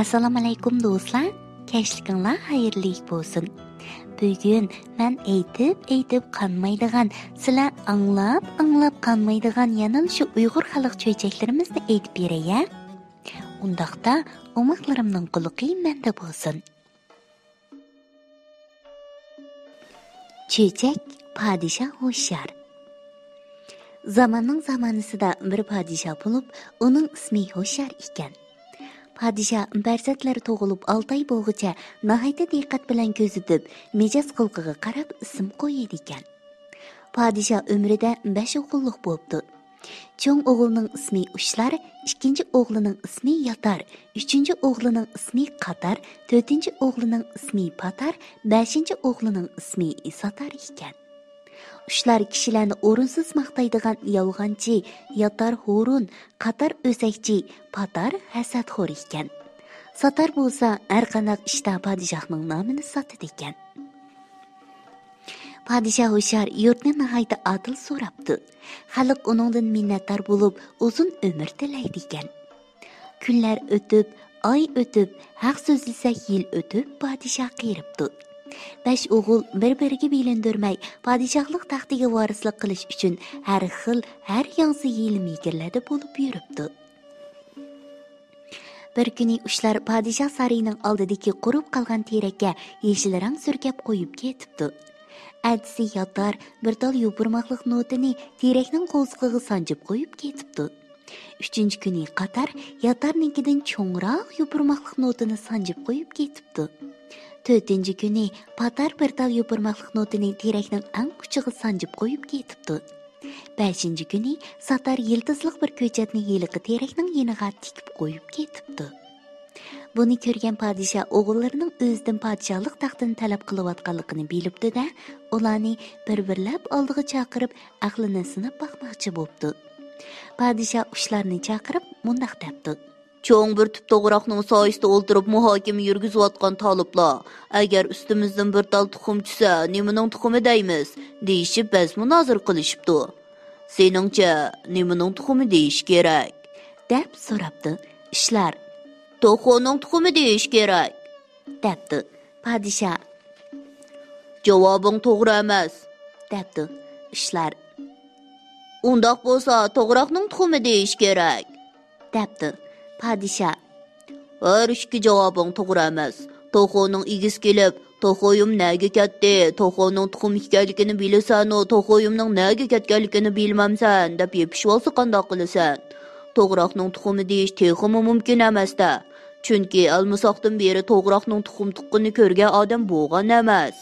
Assalomu alaykum do'stlar. Kechlikinglar xayrli bo'lsin. Bugun men aytib qanmaydigan, sizlar anglab qanmaydigan yana shu Uyg'ur xalq cho'chaklarimizni aytib beray. Undaqda umoqlarimning quluqi menda bo'lsin. Cho'chak podshoh hushyor. Zamonning zamonasida bir podshoh bo'lib, uning ismi hushyor ekan. Podshoh farzandlari tug'ilib 6 oy bo'lguncha nihoyatda diqqat bilan ko'zitib, mijoz xulqiga qarab ism qo'yadi ekan. Podshoh umrida 5 o'g'illik bo'ldi. Cho'ng o'g'lining ismi Ushlar, ikkinchi o'g'lining ismi Yotar, uchinchi o'g'lining ismi Qatar, to'rtinchi o'g'lining ismi Patar, beshinchi o'g'lining ismi Satar ekan. Ushlar kishilarni o'rinsiz maqtaydigan yolg'onchi, Yotar hurun, Qatar o'sakchi, Patar hasadxo'r ekan. Satar bo'lsa har qanday ishda podshohning nomini sotadi ekan. Podshoh Hushyor yurtni nihoyatda adil so'rabdi. Xalq uningdan minnatdor bo'lib, uzun umr tilaydi ekan. Kunlar o'tib, oy o'tib, haq so'zlasak yil o'tib, podshoh qiribdi. 5 o'g'il bir-biriga bilindirmay, podshohlik taxtiga varislik qilish uchun har xil, har yangi yil-migirlarda bo'lib yuribdi. Bir kuni Ushlar podshoh sarining oldidagi qurib qolgan terakka yeshil rang surkab qo'yib ketibdi. Adisi Yotar bir tal yopirmoqlik notini terakning qo'zig'iga sanjib qo'yib ketibdi. 3-kuni Qatar Yotarnikidan cho'ngroq yopirmoqlik notini sanjib qo'yib ketibdi. 4-kuni Patar bir tal yopirmoqlik notini terakning ang quchig'iga sanjib qo'yib ketibdi. 5-kuni Satar yiltizliq bir ko'chatni yiliqi terakning yeniga tikib qo'yib ketibdi. Buni ko'rgan podshoh o'g'illarining o'zidan podshohlik taxtini talab qilayotganligini bilibdi-da, ularni bir-birlab oldiga chaqirib, aqlini sinab boqmoqchi bo'ldi. Podshoh Ushlarni chaqirib, mundaq debdi: Cho'ng bir tip to'g'roqning soyisida o'ltirib muhokama yurgizayotgan toliblar, agar ustimizdan bir tal tuxum tushsa, nimaning tuxumi deymiz, deyishib biz munozir qilishibdi. Seningcha nimaning tuxumi deyish kerak? deb so'rabdi. Ushlar: To'xoning tuxumi deyish kerak, debdi. Podshoh: Javobing to'g'ri emas, debdi. Ushlar: Undaq bo'lsa, to'g'roqning tuxumi deyish kerak, debdi. Podshoh: Har ikki javobing to'g'ri emas. To'xoning igis kelib, to'xoyim nega ketdi, to'xoning tuxum ekanligini bilasan-u, to'xoyimning nega ketganligini bilmamsan deb yepishib olsa qandoq qilasan? To'g'roqning tuxumi deyish texmi mumkin emas-da. Chunki almusoqdan beri to'g'roqning tuxum tuqqini ko'rgan odam bo'lgan emas,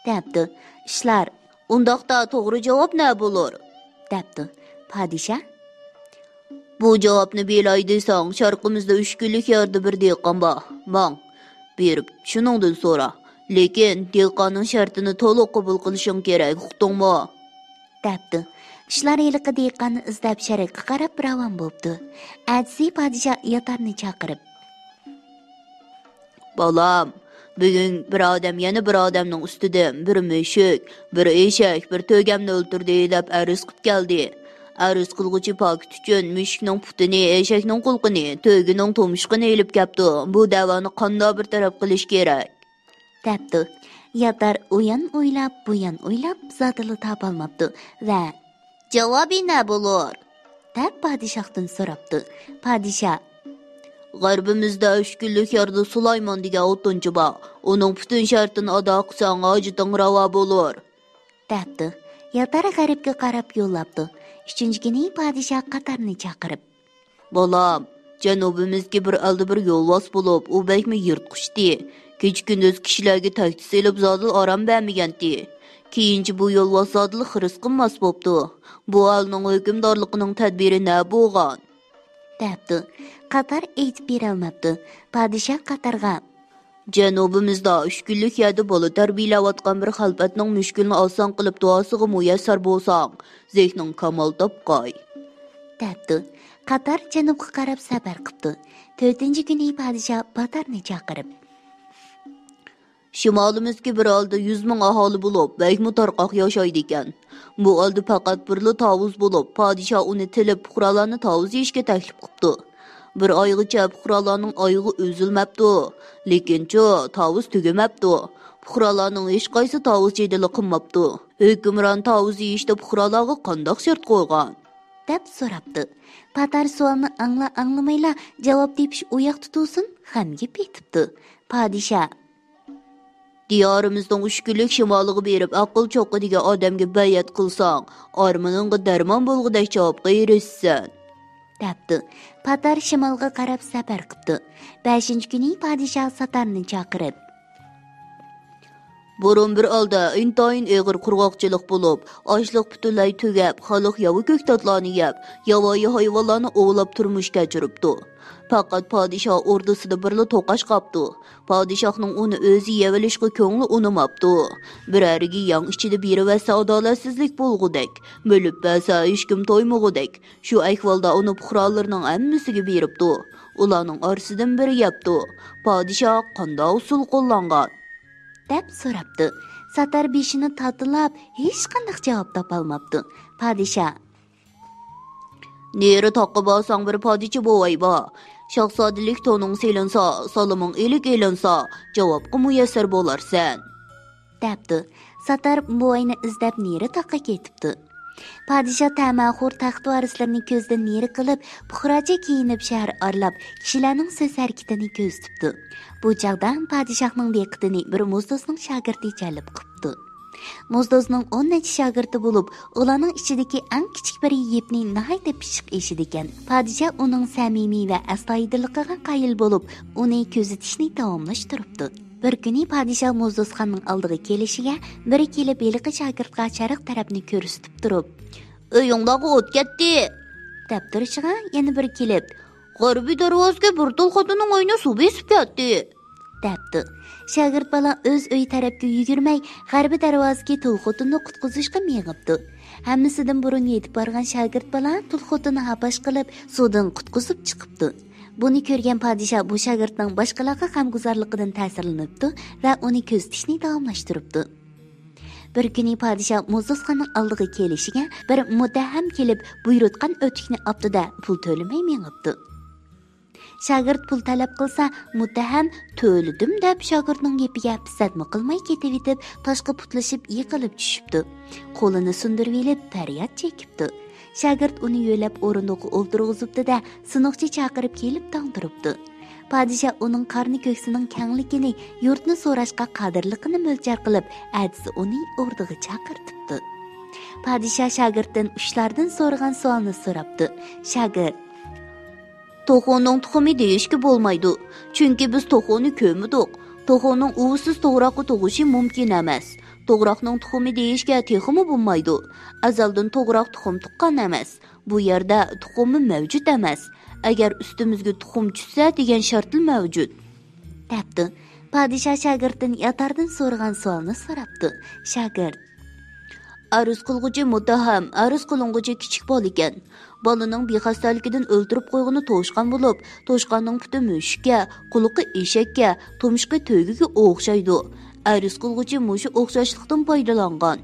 debdi. Ushlar: Undaqda to'g'ri javob ne bo'lur? debdi. Podshoh: Bu javobni belay desang, sharqimizda 3 kunlik yerda bir dehqon bor. Mang, berib shuningdan so'ra. Lekin dehqonning shartini to'liq qabul qilishing kerak, uqdingmi? debdi. Ushlar yiliqi dehqonni izlab sharqqa qarab ravon bo'ldi. Adisi podshoh Yotarni chaqirib: Bolam, bugun bir odam yana bir odamning ustidan bir mushuk, bir eshak, bir to'gamni o'ltirdi deb arz qilib keldi. Arz qilg'uchi pokit uchun mushukning putini, eshakning qulqini, to'gining to'mishqini elib kelibdi. Bu da'voni qanday bir taraf qilish kerak? debdi. Yotar uyan o'ylab, buyan o'ylab, zotili topolmabdi va Javobi ne bo'lur? deb podshohdan so'rabdi. Podshoh: G'arbimizda 3 kunlik yerda Sulaymon degan o'tinchi bor. Uning butun shartini ado qilsang, hojiting ravo bo'lur, debdi. Yotar g'arbga qarab yo'llabdi. 3-kuni podshoh Qatarni chaqirib: Bolam, janubimizga bir aldi bir yo'lbos bo'lib, u bekmi yirtqushdi. Kech-kunduz kishilarga tahdid selib zodil orom bermaganti. Keyinchi bu yo'lbos zodil xiris qilmas bo'pti. Bu alning hukmdorligining tadbiri ne bo'lgan? debdi. Qatar aytib berolmabdi. Podshoh Qatarga: Janubimizda 3 kunlik yerda bola tarbiyalayotgan bir xalfatning mushkulini oson qilib duosiga muyassar bo'lsang, zehning kamol topqoy, debdi. Qatar janubga qarab safar qildi. 4-kuni podshoh Patarni chaqirib: Shimolimizga bir oldi 100 ming aholi bo'lib, bekmi tarqoq yashaydi ekan. Bu oldi faqat birli tovuz bo'lib, podshoh uni tilib fuqarolarni tovuz yeyishga taklif qilibdi. Bir oygacha puhralarning oyog'i uzilmabdi, lekinchi tovus tugamabdi. Puhralarning hech qaysi tovus jedili qilmabdi. Hukmron tovus yeyishda puhralarga qandoq shart qo'ygan? deb so'rabdi. Patar savolni anglamayla javob tepish uyoq tutulsin, g'amgib etibdi. Podshoh Diyorimizning 3 kunlik shimoliga berib aql cho'qqi degan odamga bayat qilsang, armoningga darmon bo'lg'idek javobga erishsan. debdi. Patar shimolga qarab safar qildi. 5-kuni podshoh Satarni chaqirib, Burun bir alda intayin eg'ir qurg'oqchilik bo'lib, ochliq butunlay tugab, xalq yavi ko'ktatlarni yeb, yovvoyi hayvonlarni ovlab turmush kechiribdi. Faqat podshoh ordusida birli to'qash qopdi. Podshohning uni o'zi yevilishga ko'ngli unamabdi. Birariga yang ichida biri va adolatsizlik bo'lgudek, bo'lib basa hech kim to'ymagudek. Shu ahvolda uni puhrolarning hammasiga beribdi. Ularning orasidan biri yapdi. Podshoh qanday usul qo'llangan? deb so'rabdi. Satar beshini tatilab, hech qanday javob topolmabdi. Podshoh Neri toqqa bolsang bir podichi bo'vay bo. Shahzodalik to'ning selinsa, solomon elik elinsa, javobga muyassar bo'larsan. debdi. Satar buvayni izlab neri toqqa ketibdi. Podshoh tamaxur taxt varislarni ko'zdan neri qilib, puhracha kiyinib shahar arlab, kishilarning so'z harakatini ko'z tutdi. Bu chaqdan podshohning diqqatini bir muzdozning shogirdi jalb qilibdi. Muzdozning 10 necha shogirdi bo'lib, ularning ichidagi eng kichik bir yigitni nihoyatda pishiq eshidi ekan. Podshoh uning samimiy va astoydilligiga qoyil bo'lib, uni ko'zitishni davomlashtiribdi. Bir kuni podshoh Muzdozxonning oldiga kelishiga, biri kelib yiliqi shogirdga chariq tarafni ko'rsatib turib, "Uyingdagi o't ketdi" deb turishiga yana bir kelib, "G'arbiy darvozga bir to'l xotinning uyini suv besib ketdi" debdi. Shogird bola o'z uyi tarafga yugurmay, g'arbiy darvozaga tulxotinni qutqizishga mengibdi. Hammasidan burun yetib borgan shogird bola tulxotinni habash qilib, suvdan qutqizib chiqibdi. Buni ko'rgan podshoh bu shogirdning boshqalarga g'amguzorligidan ta'sirlanibdi va uni ko'zitishni davomlashtiribdi. Bir kuni podshoh Muzdozxonning oldiga kelishiga, bir muttaham kelib, buyurtgan o'tikni optida pul to'lamay mengibdi. Shogird pul talab qilsa, muttaham to'lidim deb shogirdning gapiga pisatma qilmay ketib etib, toshqa putlashib yiqilib tushibdi. Qo'lini sundirib elib, faryod chekibdi. Shogird uni yo'lab o'rindiqqa o'ltirg'izibdi-da, sinoqchi chaqirib kelib tongdiribdi. Podshoh uning qarni ko'ksining kengligini, yurtni so'rashga qodirligini mo'ljar qilib, adisi uning o'rniga chaqirtibdi. Podshoh shogirddan ushlardan so'ragan savolni so'rabdi. Shogird To'xoning tuxumi deyishga bo'lmaydi. Chunki biz to'xoni ko'midik. To'xoning uvisiz to'g'roqqa tug'ishi mumkin emas. To'g'roqning tuxumi deyishga texmi bo'lmaydi. Azaldan to'g'roq tuxum tuqqan emas. Bu yerda tuxumi mavjud emas. Agar ustimizga tuxum tushsa degan shartli mavjud. debdi. Podshoh shogirddan yatardan so'ragan savolni so'rabdi. Shogird Arz qilg'uchi muttaham, arz qilinguchi kichik bola ekan. Bolaning bexastaligidan o'ltirib qo'yg'ini to'shqan bo'lib, to'shqanning puti mushukka, quliqi eshakka, tumshqi to'ygiga o'xshaydi. Arz qilg'uchi mushu o'xshashlikdan foydalangan.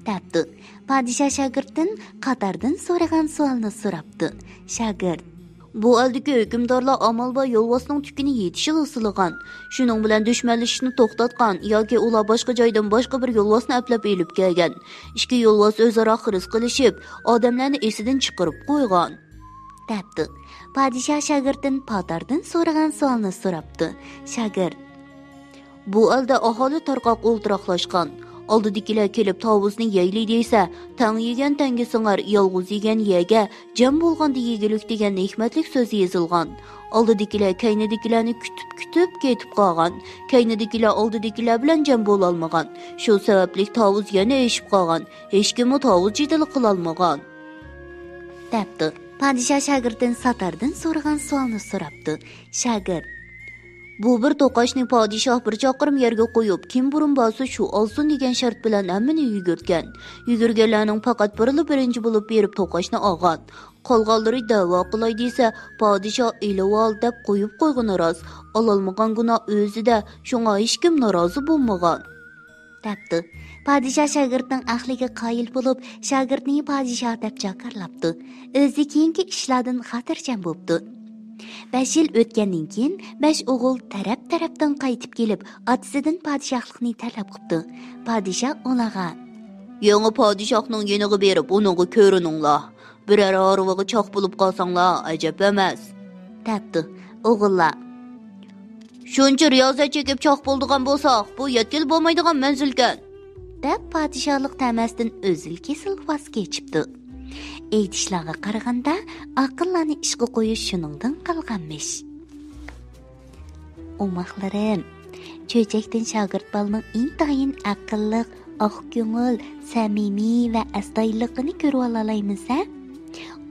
debdi. Podshoh shogirddan qatardan so'ragan savolni so'rabdi. Shogird Bu aldagi hukmdorlar amalba yo'lvosning tukini yetishib ısılgan. Shuning bilan dushmanlashishni to'xtatgan yoki ular boshqa joydan boshqa bir yo'lvosni aplab elib kelgan. Ikki yo'lvos o'zaro xiris qilishib, odamlarni esidan chiqarib qo'ygan. debdi. Podshoh shogirddan patardan so'ragan savolni so'rabdi. Shogird Bu alda aholi tarqoq o'ltiraqlashgan. Oldidagilar kelib tovuzni yeyli deysa, tang yegan tangi singar, yolg'iz yegan yega, jam bo'lganda yegilik degan hikmatlik so'zi yozilgan. Oldidagilar kaynadigilarni kutib ketib qolgan. Kaynadigilar oldidagilar bilan jam bo'la olmagan. Shu sababli tovuz yana eshib qolgan. Hech kim tovuz jidil qila olmagan. debdi. Podshoh shogirddan Satardan so'ragan savolni so'rabdi. Shogird Bu bir to'qashni podshoh bir chaqirim yerga qo'yib, kim burun bo'lsa shu olsin degan shart bilan hammani yugurtgan. Yugurganlarning faqat birinchi bo'lib berib to'qashni olgan. Qolganlari da'vo qilay desa, podshoh ilov deb qo'yib qo'ygani rost. Ololmagan gunoh o'zida, shunga hech kim norozi bo'lmagan. debdi. Podshoh shogirdning ahliga qoyil bo'lib, shogirdni podshoh deb chaqirlabdi. O'zi keyingi ishlardan xotirjam bo'ldi. 5 yil o'tgandan keyin 5 o'g'il taraf-tarafdan qaytib kelib, otasidan podshohlikni talab qildi. Podshoh ularga: "Yangi podshohning yeniga berib, uningga ko'rininglar. Birer arvaga choq bo'lib qolsanglar, ajab emas", debdi. O'g'illar: "Shuncha riyozat chekib choq bo'ldigan bo'lsak, bu yetkil bo'lmaydigan manzilkan", deb podshohlik tamasdan o'zil-kesil voz kechibdi. Aytishlarga qaraganda, aqllarni ishga qo'yish shuningdan qolganmish. O'maqlarim, cho'chakdan shogird bolaning intayin aqlli, oq ko'ngil, samimiy va astoydilligini ko'rib olaymiz-a?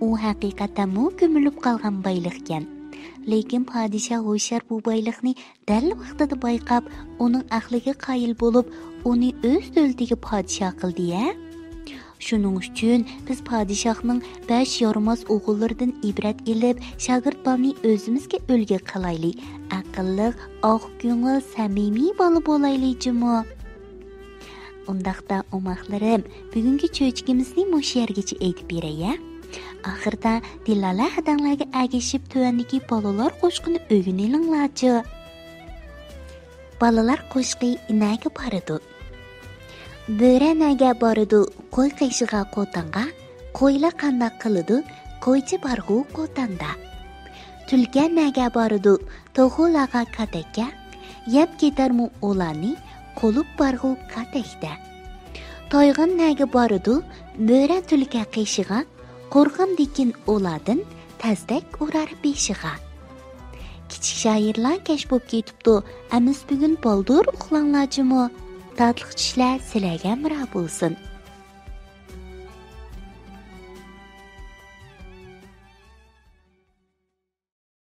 U haqiqatan ko'milib qolgan boylikkan. Lekin podshoh o'shar bu boylikni dal vaqtida bayqab, uning aqliga qoyil bo'lib, uni o'z davlatiga podshoh qildi-ya. Shuning uchun biz podshohning 5 yormas o'g'illaridan ibrat elib, shogird bolani o'zimizga o'lga qilaylik. Aqlli, oq ko'ngil, samimiy bola bo'laylikmi? Undaqda o'maqlarim, bugungi cho'chkimizni mo'sh yergacha aytib beray-ya. Oxirda Dilala hadanglarga agishib tuvandagi bolalar qo'shqini o'gininglarchi. Balalar qo'shqi inaga boradi. Bo'ra naga boradi, qo'y qishig'a qo'tanga, qo'ylar qandoq qiladi, qo'ychi barg'u qo'tanda. Tulka naga boradi, to'g'ulaga katakka, yeb ketarmi ularni, qo'lib barg'u katakda. Toyg'in naga boradi, bo'ra tulka qishig'a, qo'rqim dekin ulardan, tasdak urar beshig'a. Kichik shoirlar kesh bo'lib ketibdi, amiz bugun boldur uxlanglarchimi? Tatliq tushlar sizlarga mira bo'lsin.